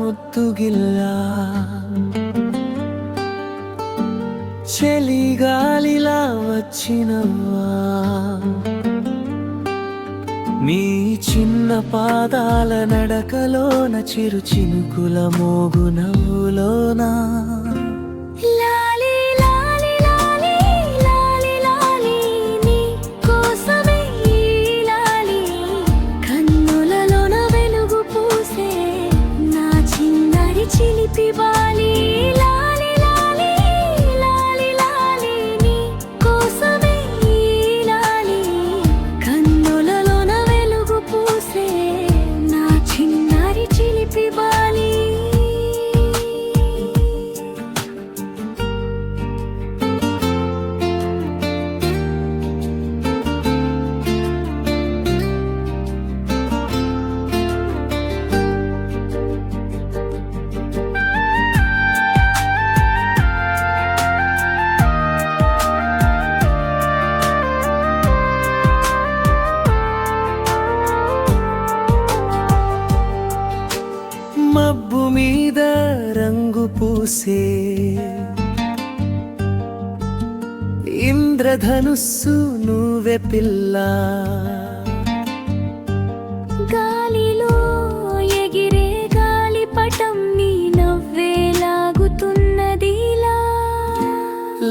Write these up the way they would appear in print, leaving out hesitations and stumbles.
ముద్దుగిల్లా చలిగాలిలా వచ్చినవ్వా నీ చిన్న పాదాల నడకలోన చిరు చినుకుల మోగు నవ్వులోనా మబ్బు మీద రంగు పూసే ఇంద్రధనుస్సు నువ్వే పిల్ల గాలిలో ఎగిరే గాలిపటం నీ నవ్వే లాగుతున్నదిలా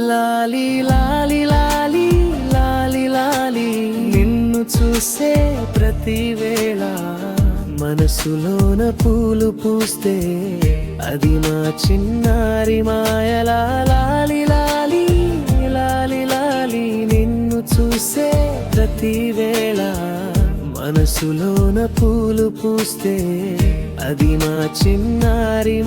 లాలి లాలి లాలి లాలి లాలి నిన్ను చూసే ప్రతి వేళ మనసులోన పూలు పూస్తే అది మా చిన్నారి మాయలా లాలి లాలి లాలి లాలి నిన్ను చూసే ప్రతి వేళ మనసులోన పూలు పూస్తే అది మా చిన్నారి